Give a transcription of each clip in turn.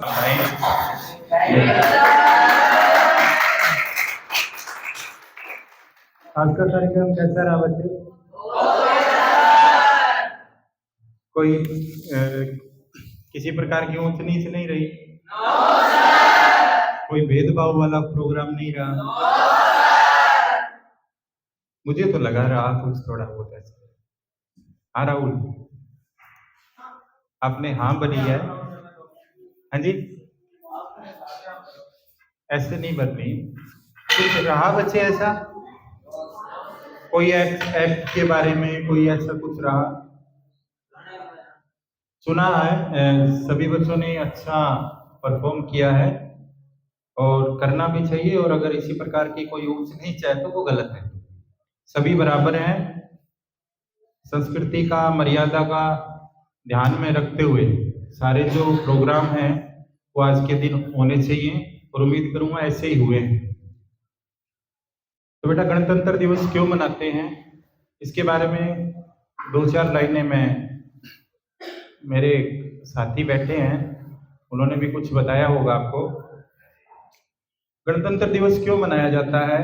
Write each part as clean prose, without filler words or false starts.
आज का कार्यक्रम कैसा रहा बच्चे? कोई किसी प्रकार की ऊंच नीच नहीं रही? कोई भेदभाव वाला प्रोग्राम नहीं रहा? मुझे तो लगा रहा कुछ थोड़ा बहुत ऐसा। हाँ राहुल, आपने हाँ बनी है? हाँ जी, ऐसे नहीं बननी, कुछ रहा बच्चे ऐसा? कोई ऐप के बारे में कोई ऐसा कुछ रहा? सुना है सभी बच्चों ने अच्छा परफॉर्म किया है और करना भी चाहिए, और अगर इसी प्रकार की कोई ऊंच नीच है तो वो गलत है। सभी बराबर हैं, संस्कृति का मर्यादा का ध्यान में रखते हुए सारे जो प्रोग्राम हैं वो आज के दिन होने चाहिए, और उम्मीद करूंगा ऐसे ही हुए हैं। तो बेटा, गणतंत्र दिवस क्यों मनाते हैं इसके बारे में दो चार लाइनें मैं, मेरे साथी बैठे हैं उन्होंने भी कुछ बताया होगा आपको। गणतंत्र दिवस क्यों मनाया जाता है?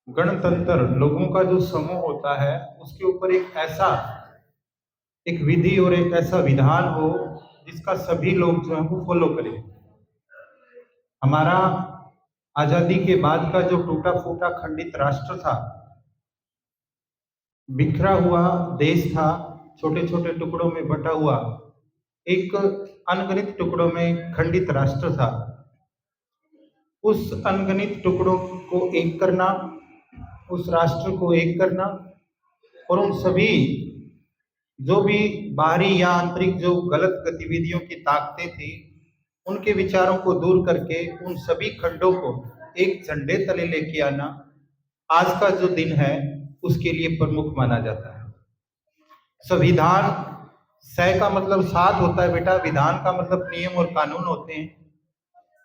गणतंत्र लोगों का जो समूह होता है उसके ऊपर एक विधि और एक ऐसा विधान हो जिसका सभी लोग जो है वो फॉलो करें। हमारा आजादी के बाद का जो टूटा फूटा खंडित राष्ट्र था, बिखरा हुआ देश था, छोटे छोटे टुकड़ों में बटा हुआ एक अनगिनत टुकड़ों में खंडित राष्ट्र था। उस अनगिनत टुकड़ों को एक करना, उस राष्ट्र को एक करना, और उन सभी जो भी बाहरी या आंतरिक जो गलत गतिविधियों की ताकतें थी उनके विचारों को दूर करके उन सभी खंडों को एक झंडे तले लेके आना आज का जो दिन है उसके लिए प्रमुख माना जाता है। संविधान, सह का मतलब साथ होता है बेटा, विधान का मतलब नियम और कानून होते हैं।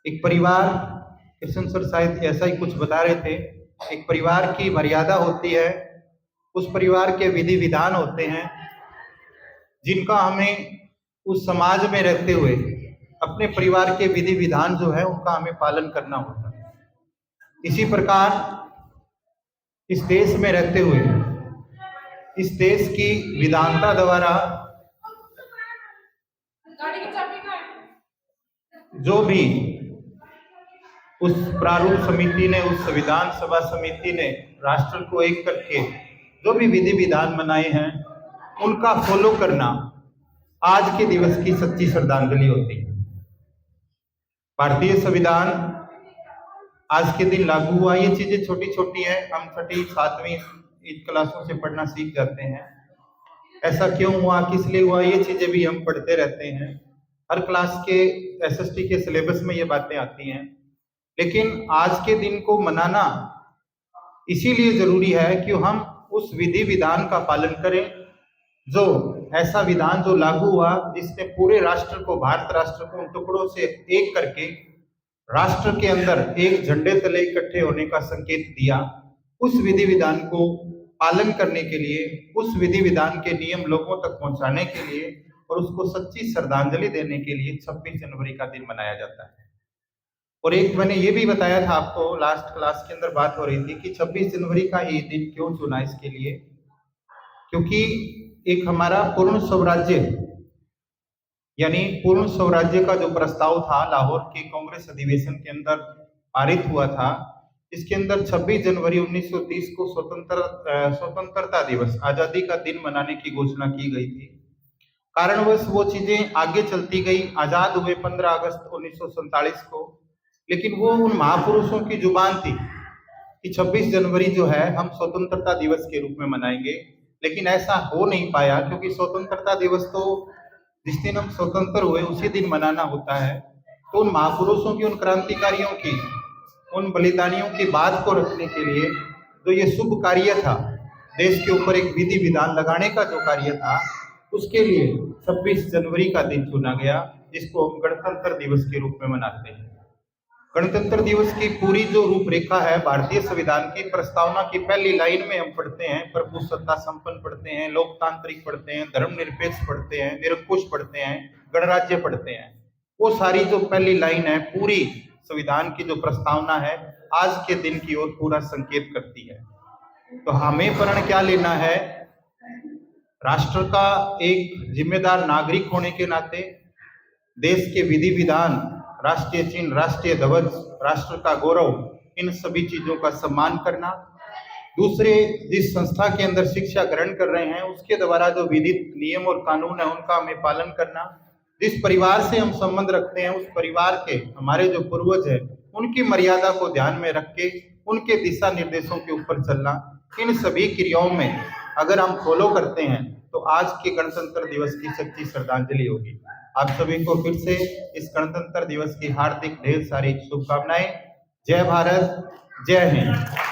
एक परिवार, कृष्ण सर शायद ऐसा ही कुछ बता रहे थे, एक परिवार की मर्यादा होती है, उस परिवार के विधि विधान होते हैं जिनका हमें उस समाज में रहते हुए अपने परिवार के विधि विधान जो है उनका हमें पालन करना होता है। इसी प्रकार इस देश में रहते हुए इस देश की विधानता द्वारा जो भी उस प्रारूप समिति ने, उस संविधान सभा समिति ने राष्ट्र को एक करके जो भी विधि विधान बनाए हैं उनका फॉलो करना आज के दिवस की सच्ची श्रद्धांजलि होती है। भारतीय संविधान आज के दिन लागू हुआ। ये चीजें छोटी छोटी हैं, हम छठी सातवीं क्लासों से पढ़ना सीख जाते हैं। ऐसा क्यों हुआ, किस लिए हुआ, ये चीजें भी हम पढ़ते रहते हैं। हर क्लास के एसएसटी के सिलेबस में ये बातें आती हैं। लेकिन आज के दिन को मनाना इसीलिए जरूरी है कि हम उस विधि विधान का पालन करें, जो ऐसा विधान जो लागू हुआ जिसने पूरे राष्ट्र को, भारत राष्ट्र को उन टुकड़ों से एक करके राष्ट्र के अंदर एक झंडे तले इकट्ठे होने का संकेत दिया। उस विधि विधान को पालन करने के लिए, उस विधि विधान के नियम लोगों तक पहुंचाने के लिए और उसको सच्ची श्रद्धांजलि देने के लिए 26 जनवरी का दिन मनाया जाता है। और एक मैंने ये भी बताया था आपको, लास्ट क्लास के अंदर बात हो रही थी कि 26 जनवरी का ये दिन क्यों चुना इसके लिए, क्योंकि एक हमारा पूर्ण स्वराज्य यानी पूर्ण स्वराज्य का जो प्रस्ताव था लाहौर के कांग्रेस अधिवेशन के अंदर पारित हुआ था, इसके अंदर 26 जनवरी 1930 को स्वतंत्रता दिवस, आजादी का दिन मनाने की घोषणा की गई थी। कारणवश वो चीजें आगे चलती गई, आजाद हुए 15 अगस्त 1947 को, लेकिन वो उन महापुरुषों की जुबान थी कि 26 जनवरी जो है हम स्वतंत्रता दिवस के रूप में मनाएंगे, लेकिन ऐसा हो नहीं पाया क्योंकि स्वतंत्रता दिवस तो जिस दिन हम स्वतंत्र हुए उसी दिन मनाना होता है। तो उन महापुरुषों की, उन क्रांतिकारियों की, उन बलिदानियों की बात को रखने के लिए जो ये शुभ कार्य था, देश के ऊपर एक विधि विधान लगाने का जो कार्य था, उसके लिए 26 जनवरी का दिन चुना गया, जिसको हम गणतंत्र दिवस के रूप में मनाते हैं। गणतंत्र दिवस की पूरी जो रूपरेखा है भारतीय संविधान की प्रस्तावना की पहली लाइन में हम पढ़ते हैं, प्रभु सत्ता संपन्न पढ़ते हैं, लोकतांत्रिक पढ़ते हैं, धर्मनिरपेक्ष पढ़ते हैं, निरंकुश पढ़ते हैं, गणराज्य पढ़ते हैं। वो सारी जो पहली लाइन है पूरी संविधान की जो प्रस्तावना है आज के दिन की ओर पूरा संकेत करती है। तो हमें प्रण क्या लेना है? राष्ट्र का एक जिम्मेदार नागरिक होने के नाते देश के विधि विधान, राष्ट्रीय चिन्ह, राष्ट्रीय ध्वज, राष्ट्र का गौरव, इन सभी चीजों का सम्मान करना। दूसरे, जिस संस्था के अंदर शिक्षा ग्रहण कर रहे हैं उसके द्वारा जो विधित नियम और कानून है उनका हमें पालन करना। जिस परिवार से हम संबंध रखते हैं उस परिवार के हमारे जो पूर्वज है उनकी मर्यादा को ध्यान में रख के उनके दिशा निर्देशों के ऊपर चलना। इन सभी क्रियाओं में अगर हम फॉलो करते हैं तो आज के गणतंत्र दिवस की सच्ची श्रद्धांजलि होगी। आप सभी को फिर से इस गणतंत्र दिवस की हार्दिक ढेर सारी शुभकामनाएं। जय भारत, जय हिंद।